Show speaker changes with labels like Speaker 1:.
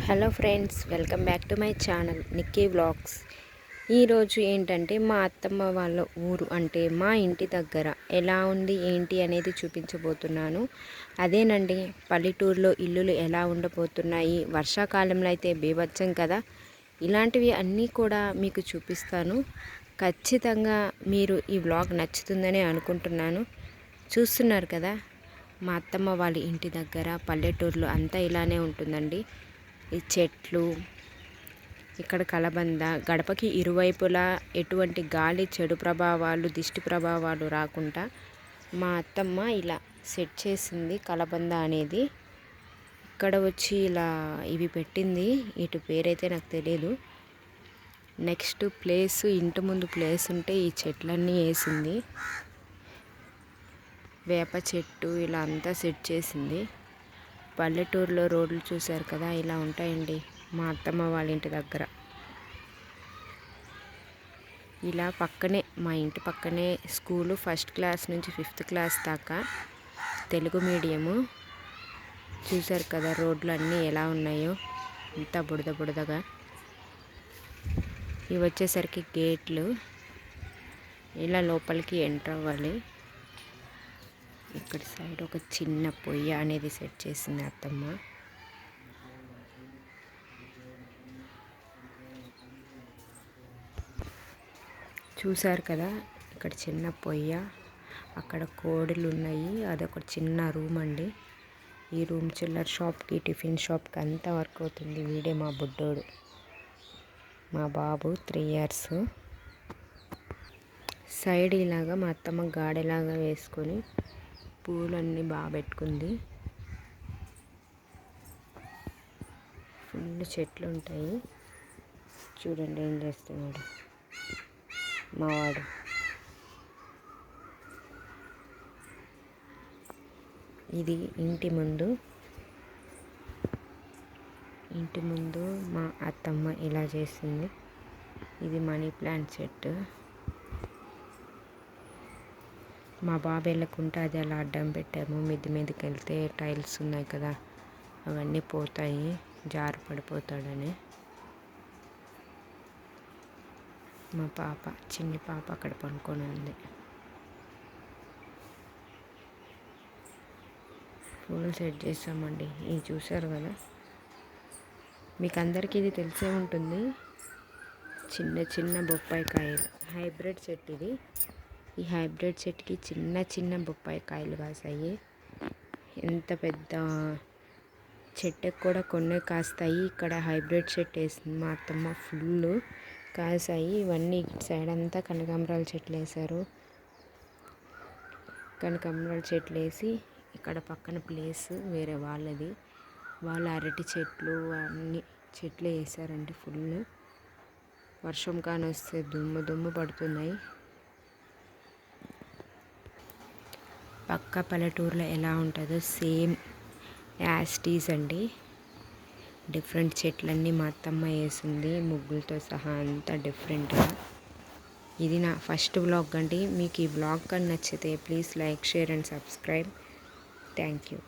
Speaker 1: Hello friends, welcome back to my channel Nikki vlogs. ఈరోజు ఏంటంటే మా అత్తమ్మ వాళ్ళ ఊరు అంటే మా ఇంటి దగ్గర ఎలా ఉంది ఏంటి అనేది చూపించబోతున్నాను. అదేనండి, పల్లెటూరులో ఇల్లులు ఎలా ఉండబోతున్నాయి. వర్షాకాలంలో అయితే బీభత్సం కదా. ఇలాంటివి అన్నీ కూడా మీకు చూపిస్తాను. ఖచ్చితంగా మీరు ఈ వ్లాగ్ నచ్చుతుందని అనుకుంటున్నాను. చూస్తున్నారు కదా, మా అత్తమ్మ వాళ్ళ ఇంటి దగ్గర పల్లెటూరులో అంతా ఇలానే ఉంటుందండి. ఈ చెట్లు, ఇక్కడ కలబంద, గడపకి ఇరువైపులా ఎటువంటి గాలి చెడు ప్రభావాలు దిష్టి ప్రభావాలు రాకుండా మా అత్తమ్మ ఇలా సెట్ చేసింది కలబంద అనేది. ఇక్కడ వచ్చి ఇలా ఇవి పెట్టింది, ఇటు పేరైతే నాకు తెలియదు. నెక్స్ట్ ప్లేస్, ఇంటి ముందు ప్లేస్ ఉంటే ఈ చెట్లన్నీ వేసింది. వేప చెట్టు ఇలా అంతా సెట్ చేసింది. పల్లెటూరులో రోడ్లు చూశారు కదా, ఇలా ఉంటాయండి మా అత్తమ్మ వాళ్ళ ఇంటి దగ్గర. ఇలా పక్కనే, మా ఇంటి పక్కనే స్కూలు, 1st క్లాస్ నుంచి 5th క్లాస్ దాకా తెలుగు మీడియము. చూశారు కదా రోడ్లు అన్నీ ఎలా ఉన్నాయో, ఇంత బుడద బుడదగా. ఇవి వచ్చేసరికి గేట్లు, ఇలా లోపలికి ఎంటర్ అవ్వాలి. ఇక్కడ సైడ్ ఒక చిన్న పొయ్యి అనేది సెట్ చేసింది అత్తమ్మ. చూసారు కదా, ఇక్కడ చిన్న పొయ్య, అక్కడ కోడులు ఉన్నాయి. అదొక చిన్న రూమ్ అండి. ఈ రూమ్ చిల్లర్ షాప్కి, టిఫిన్ షాప్కి అంతా వర్క్ అవుతుంది. వీడే మా బుడ్డోడు, మా బాబు 3 years. సైడ్ ఇలాగా మా అత్తమ్మ గాడెలాగా వేసుకొని పూలన్నీ బాగా పెట్టుకుంది. ఫుల్ చెట్లు ఉంటాయి. చూడండి ఏం చేస్తున్నాడు మావాడు. ఇది ఇంటి ముందు మా అత్తమ్మ ఇలా చేసింది. ఇది మనీ ప్లాంట్ చెట్టు. మా బాబు వెళ్ళకుంటే అది అలా అడ్డం పెట్టాము. మిద్ది మీదకి వెళ్తే టైల్స్ ఉన్నాయి కదా, అవన్నీ పోతాయి, జారు పడిపోతాడని. మా పాప, చిన్ని పాప అక్కడ పనుకొని ఉంది. పూలు సెట్ చేసామండి. ఇది చూసారు కదా, మీకు అందరికీ ఇది తెలిసే ఉంటుంది. చిన్న చిన్న బొప్పాయి కాయలు, హైబ్రిడ్ చెట్టు ఇది. ఈ హైబ్రిడ్ చెట్టుకి చిన్న చిన్న బొప్పాయి కాయలు కాసాయి. ఎంత పెద్ద చెట్టుకు కూడా కొన్ని కాస్తాయి. ఇక్కడ హైబ్రిడ్ చెట్టు వేసింది మా అత్తమ్మ, ఫుల్ కాసాయి. ఇవన్నీ సైడ్ అంతా కనకాంబరాల చెట్లు వేసారు. కనకాంబరాల చెట్లు వేసి ఇక్కడ పక్కన ప్లేస్ వేరే వాళ్ళది. వాళ్ళు అరటి చెట్లు అన్ని చెట్లు వేసారండి. ఫుల్ వర్షం కాని వస్తే దుమ్ము పడుతున్నాయి. పక్క పల్లెటూరులో ఎలా ఉంటుందో సేమ్ యాస్టీస్ అండి. డిఫరెంట్ చెట్లన్నీ మా అత్తమ్మ వేసింది, ముగ్గులతో సహా అంతా డిఫరెంట్గా. ఇది నా ఫస్ట్ వ్లాగ్ అండి. మీకు ఈ వ్లాగ్ కానీ నచ్చితే please like, share and subscribe. Thank you.